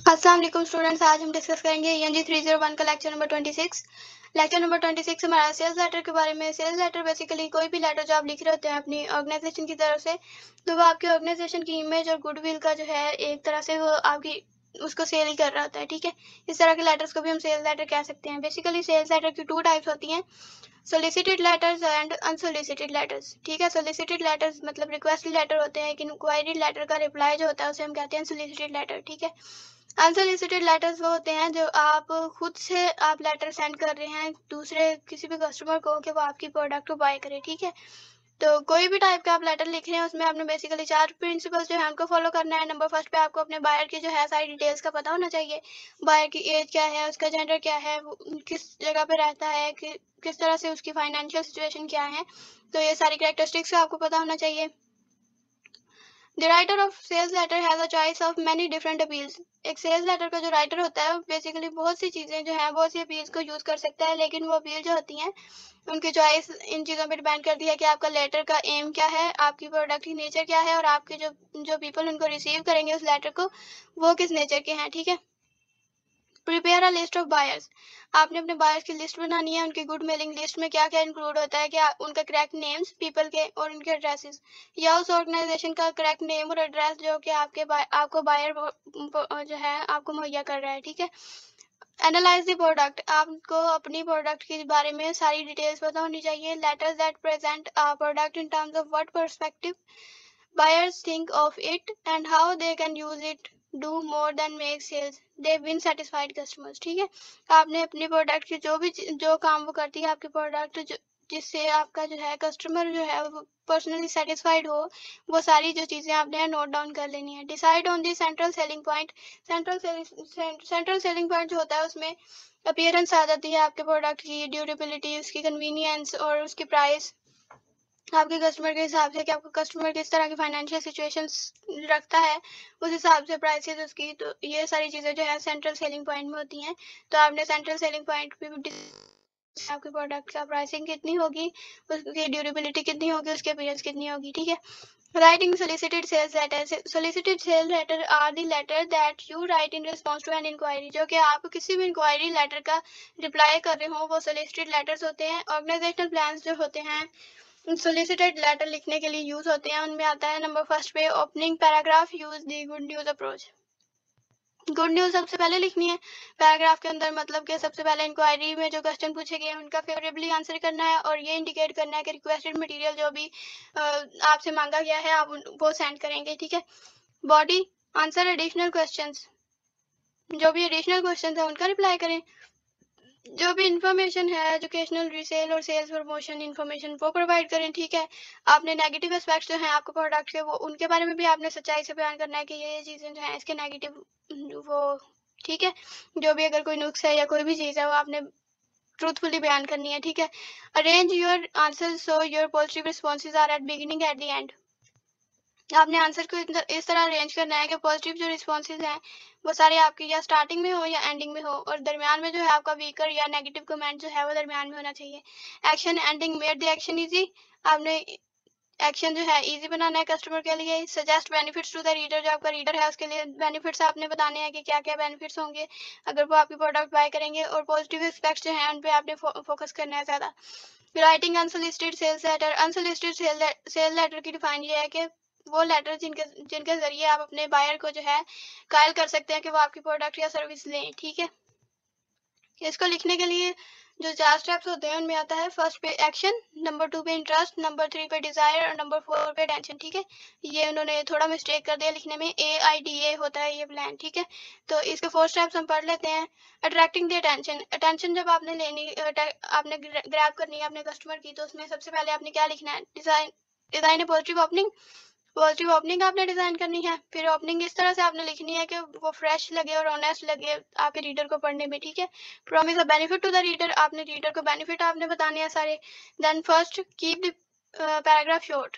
अस्सलाम वालेकुम स्टूडेंट्स, आज हम डिस्कस करेंगे ENG 301 का लेक्चर नंबर 26। लेक्चर नंबर 26 हमारा सेल्स लेटर के बारे में। सेल्स लेटर बेसिकली कोई भी लेटर जो आप लिख रहे होते हैं अपनी ऑर्गेनाइजेशन की तरफ से, तो वो आपकी ऑर्गेनाइजेशन की इमेज और गुडविल का जो है एक तरह से वो आपकी उसको सेल ही कर रहा होता है। ठीक है, इस तरह के लेटर्स को भी हम सेल्स लेटर कह सकते हैं। बेसिकली सेल्स लेटर की टू टाइप्स होती हैं, सोलिसिटेड लेटर्स एंड अनसोलिसिटेड लेटर्स। ठीक है, सोलिसिटेड लेटर्स मतलब रिक्वेस्ट लेटर होते हैं, लेकिन इंक्वायरी लेटर का रिप्लाई जो होता है उसे हम कहते हैं सोलिसिटेड लेटर। ठीक है, अनसोलिसिटेड लेटर्स वो होते हैं जो आप खुद से आप लेटर सेंड कर रहे हैं दूसरे किसी भी कस्टमर को कि वो आपकी प्रोडक्ट को बाय करे। ठीक है, तो कोई भी टाइप का आप लेटर लिख रहे हैं उसमें आपने बेसिकली 4 प्रिंसिपल्स जो है उनको फॉलो करना है। नंबर फर्स्ट पे आपको अपने बायर की जो है सारी डिटेल्स का पता होना चाहिए। बायर की एज क्या है, उसका जेंडर क्या है, वो किस जगह पे रहता है, कि किस तरह से उसकी फाइनेंशियल सिचुएशन क्या है, तो ये सारी कैरेक्टरिस्टिक्स आपको पता होना चाहिए। The writer of sales letter has a choice of many different appeals. एक सेल्स लेटर का जो राइटर होता है बेसिकली बहुत सी चीजें जो है बहुत सी अपील्स को यूज कर सकता है, लेकिन वो अपील जो होती हैं उनकी चॉइस इन चीज़ों पर डिपेंड करती है कि आपका लेटर का एम क्या है, आपकी प्रोडक्ट की नेचर क्या है, और आपके जो जो पीपल उनको रिसीव करेंगे उस लेटर को वो किस नेचर के हैं। ठीक है, prepare a list of buyers. आपने अपने बायर्स की लिस्ट बनानी है। उनकी गुड मेलिंग लिस्ट में क्या क्या इंक्लूड होता है, कि उनका करेक्ट नेम्स पीपल के और उनके एड्रेसेस, या उस ऑर्गेनाइजेशन का करेक्ट नेम और एड्रेस जो कि आपको बायर जो है आपको मुहैया कर रहा है। ठीक है, एनालाइज द प्रोडक्ट। आपको अपनी प्रोडक्ट के बारे में सारी डिटेल्स पता होनी चाहिए। Letters that present a product in terms of what perspective buyers think of it and how they can use it do more than make sales they win satisfied customers। ठीक है, आपने अपनी प्रोडक्ट की जो काम वो करती है आपकी प्रोडक्ट जिससे आपका जो है कस्टमर जो है वो पर्सनली सेटिस्फाइड हो, वो सारी जो चीज़ें आपने नोट डाउन कर लेनी है। Decide on the central selling point. Central selling point जो होता है उसमें अपीयरेंस आ जाती है आपके प्रोडक्ट की, ड्यूरेबिलिटी, उसकी कन्वीनियंस और उसकी प्राइस, आपके कस्टमर के हिसाब से कि आपका कस्टमर किस तरह की फाइनेंशियल सिचुएशंस रखता है उस हिसाब से प्राइसेस उसकी। तो ये सारी चीज़ें जो है सेंट्रल सेलिंग पॉइंट में होती हैं। तो आपने सेंट्रल सेलिंग पॉइंट पे आपके प्रोडक्ट का प्राइसिंग कितनी होगी, उसकी ड्यूरेबिलिटी कितनी होगी, उसकी अपीयरेंस कितनी होगी। ठीक है, writing solicited sales letter. Solicited sales letter are the letter that you write in response to an inquiry. जो कि आप किसी भी इंक्वायरी लेटर का रिप्लाई कर रहे हो वो सोलिसिटेड लेटर्स होते हैं। ऑर्गेनाइजेशनल प्लान्स जो होते हैं सोलिसिटेड लेटर लिखने के लिए यूज होते हैं। उनमें आता है नंबर फर्स्ट पे opening paragraph, use the good news approach. Good news सबसे पहले लिखनी है पैराग्राफ के अंदर, मतलब कि सबसे पहले इंक्वायरी में जो क्वेश्चन पूछे गए हैं उनका फेवरेबली आंसर करना है, और ये इंडिकेट करना है कि रिक्वेस्टेड मटेरियल जो भी आपसे मांगा गया है आप वो सेंड करेंगे। ठीक है, बॉडी, आंसर एडिशनल क्वेश्चंस, जो भी एडिशनल क्वेश्चन है उनका रिप्लाई करें। जो भी इंफॉर्मेशन है एजुकेशनल, रीसेल और सेल्स प्रमोशन इंफॉर्मेशन वो प्रोवाइड करें। ठीक है, आपने नेगेटिव एस्पेक्ट्स जो हैं आपके प्रोडक्ट के वो उनके बारे में भी आपने सच्चाई से बयान करना है कि ये चीज़ें जो हैं इसके नेगेटिव वो। ठीक है, जो भी अगर कोई नुक्स है या कोई भी चीज़ है वो आपने ट्रूथफुली बयान करनी है। ठीक है, arrange your answer so your positive responses are at beginning at the end. आपने आंसर को इस तरह अरेंज करना है कि पॉजिटिव जो रिस्पॉन्सेज हैं वो सारे आपके या स्टार्टिंग में हो या एंडिंग में हो, और दरमियान में जो है आपका वीकर या नेगेटिव कमेंट जो है वो दरमियान में होना चाहिए। Action ending made the action easy. आपने एक्शन जो है इजी बनाना है कस्टमर के लिए। Suggest benefits to the reader, जो आपका रीडर है उसके लिए बेनिफिट्स आपने बताने हैं कि क्या क्या बेनिफिट्स होंगे अगर वो आपकी प्रोडक्ट बाय करेंगे, और पॉजिटिव एस्पेक्ट्स जो हैं उन पे आपने फोकस करना है ज़्यादा। Writing unsolicited sales letter. Unsolicited sale letter की डिफाइन ये है कि वो लेटर जिनके जिनके जरिए आप अपने बायर को जो है कायल कर सकते हैं कि वो आपकी प्रोडक्ट या सर्विस लें। ठीक है, इसको लिखने के लिए जो 4 स्टेप्स होते हैं उनमें आता है फर्स्ट पे एक्शन, नंबर 2 पे इंटरेस्ट, नंबर 3 पे डिजायर और नंबर 4 पे टेंशन। ठीक है, ये उन्होंने थोड़ा मिस्टेक कर दिया लिखने में, AIDA होता है ये प्लान। ठीक है, तो इसके 4 स्टेप्स हम पढ़ लेते हैं। Attracting the attention. अटेंशन जब आपने लेनी आपने ग्रैब करनी है अपने कस्टमर की, तो उसमें सबसे पहले आपने क्या लिखना है, डिजाइन ए पॉजिटिव ओपनिंग। पॉजिटिव ओपनिंग आपने डिजाइन करनी है। फिर ओपनिंग इस तरह से आपने लिखनी है कि वो फ्रेश लगे और ऑनेस्ट लगे आपके रीडर को पढ़ने में। ठीक है, promise a benefit to the reader. आपने रीडर को बेनिफिट आपने बताने हैं सारे। Then first keep the paragraph short.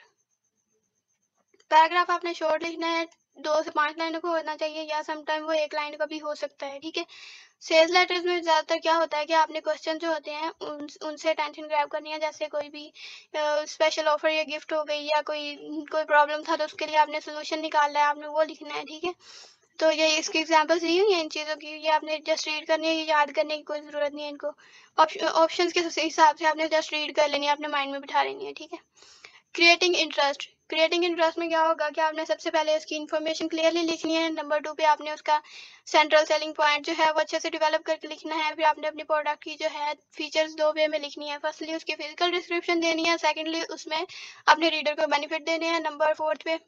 Paragraph आपने शॉर्ट लिखना है, 2 से 5 लाइनों का होना चाहिए, या समटाइम वो 1 लाइन का भी हो सकता है। ठीक है, सेल्स लेटर्स में ज़्यादातर क्या होता है कि आपने क्वेश्चन जो होते हैं उनसे टेंशन ग्रैब करनी है, जैसे कोई भी स्पेशल ऑफर या गिफ्ट हो गई, या कोई प्रॉब्लम था तो उसके लिए आपने सोल्यूशन निकालना है, आपने वो लिखना है। ठीक है, तो ये इसकी एग्जांपल्स दी हुई है इन चीज़ों की, ये आपने जस्ट रीड करनी है, ये याद करने की कोई ज़रूरत नहीं है इनको। ऑप्शंस के हिसाब से आपने जस्ट रीड कर लेनी है, अपने माइंड में बिठा लेनी है, ठीक है। क्रिएटिंग इंटरेस्ट, क्रिएटिंग इंटरेस्ट में क्या होगा कि आपने सबसे पहले उसकी इन्फॉर्मेशन क्लियरली लिखनी है। नंबर 2 पे आपने उसका सेंट्रल सेलिंग पॉइंट जो है वो अच्छे से डेवलप करके लिखना है। फिर आपने अपनी प्रोडक्ट की जो है फीचर्स 2 वे में लिखनी है। फर्स्टली उसकी फिजिकल डिस्क्रिप्शन देनी है, सेकेंडली उसमें अपने रीडर को बेनिफिट देने हैं। नंबर 4 पे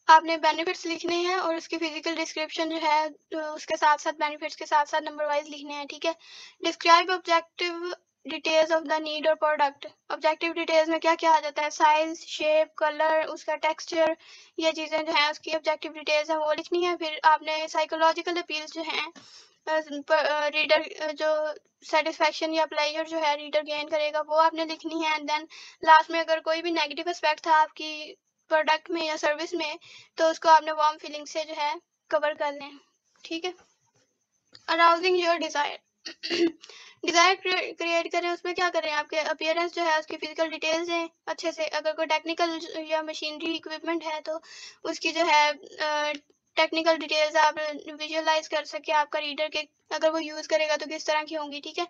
आपने बेनिफिट्स लिखने हैं और उसकी फिजिकल डिस्क्रिप्शन जो है तो उसके साथ साथ बेनिफिट्स के साथ साथ नंबर वाइज लिखने हैं, ठीक है। Describe objective details of the need और प्रोडक्ट। ऑब्जेक्टिव डिटेल्स में क्या क्या आ जाता है, साइज, शेप, कलर, उसका टेक्सचर, ये चीज़ें जो हैं उसकी ऑब्जेक्टिव डिटेल्स हैं वो लिखनी है। फिर आपने साइकोलॉजिकल अपील्स जो हैं रीडर जो सेटिस्फेक्शन या प्लेजर जो है रीडर गेन करेगा वो आपने लिखनी है। एंड देन लास्ट में अगर कोई भी नेगेटिव एस्पेक्ट था आपकी प्रोडक्ट में या सर्विस में तो उसको आपने वार्म फीलिंग से जो है कवर कर लें, ठीक है। Arousing your desire, desire create करें, उसमें क्या करें, आपके अपीयरेंस जो है उसकी फिजिकल डिटेल्स हैं अच्छे से। अगर कोई टेक्निकल या मशीनरी इक्विपमेंट है तो उसकी जो है टेक्निकल डिटेल्स आप विजुअलाइज कर सके आपका रीडर के, अगर वो यूज़ करेगा तो किस तरह की होंगी, ठीक है।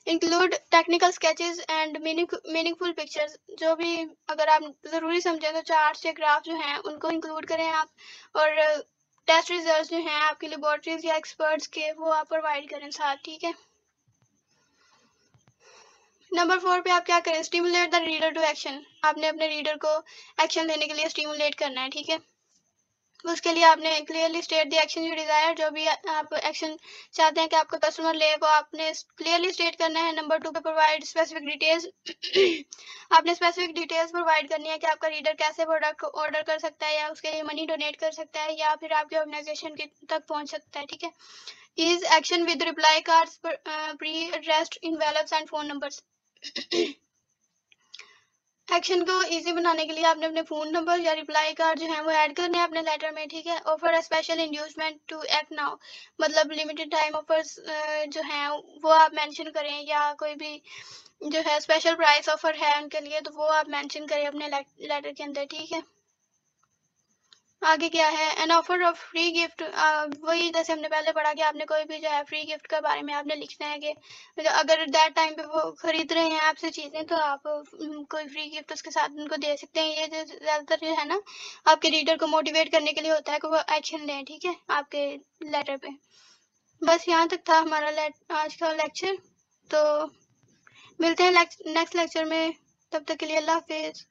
Include technical sketches and meaningful pictures, जो भी अगर आप ज़रूरी समझें तो चार्ट्स या ग्राफ जो हैं उनको इंक्लूड करें आप। और टेस्ट रिजल्ट्स जो हैं आपकी लेबोरेटरीज या एक्सपर्ट्स के वो आप प्रोवाइड करें साथ, ठीक है। नंबर 4 पे आप क्या करें, stimulate the reader to action. आपने अपने रीडर को एक्शन लेने के लिए स्टिमुलेट करना है, ठीक है। उसके लिए आपने clearly state the action you desire, जो भी आप एक्शन चाहते हैं कि आपका कस्टमर ले वो आपने क्लियरली स्टेट करना है। नंबर 2 पे प्रोवाइड स्पेसिफिक डिटेल्स, आपने स्पेसिफिक डिटेल्स प्रोवाइड करनी है कि आपका रीडर कैसे प्रोडक्ट को ऑर्डर कर सकता है या उसके लिए मनी डोनेट कर सकता है या फिर आपके ऑर्गेनाइजेशन तक पहुंच सकता है, ठीक है। Is action with reply cards, pre addressed envelopes and phone numbers. Action को इजी बनाने के लिए आपने अपने फोन नंबर या रिप्लाई कार्ड जो है वो ऐड करने हैं अपने लेटर में, ठीक है। Offer a special inducement to act now, मतलब लिमिटेड टाइम ऑफर्स जो हैं वो आप मेंशन करें, या कोई भी जो है स्पेशल प्राइस ऑफर है उनके लिए तो वो आप मेंशन करें अपने लेटर के अंदर, ठीक है। आगे क्या है, an offer of free gift, वही जैसे हमने पहले पढ़ा कि आपने कोई भी जो है फ्री गिफ्ट के बारे में आपने लिखना है कि अगर दैट टाइम पे वो खरीद रहे हैं आपसे चीज़ें तो आप कोई फ्री गिफ्ट उसके साथ उनको दे सकते हैं। ये जो ज़्यादातर जो है ना आपके रीडर को मोटिवेट करने के लिए होता है कि वो एक्शन लें, ठीक है, आपके लेटर पे। बस यहाँ तक था हमारा आज का लेक्चर, तो मिलते हैं नेक्स्ट लेक्चर में, तब तक के लिए अल्लाह हाफिज़।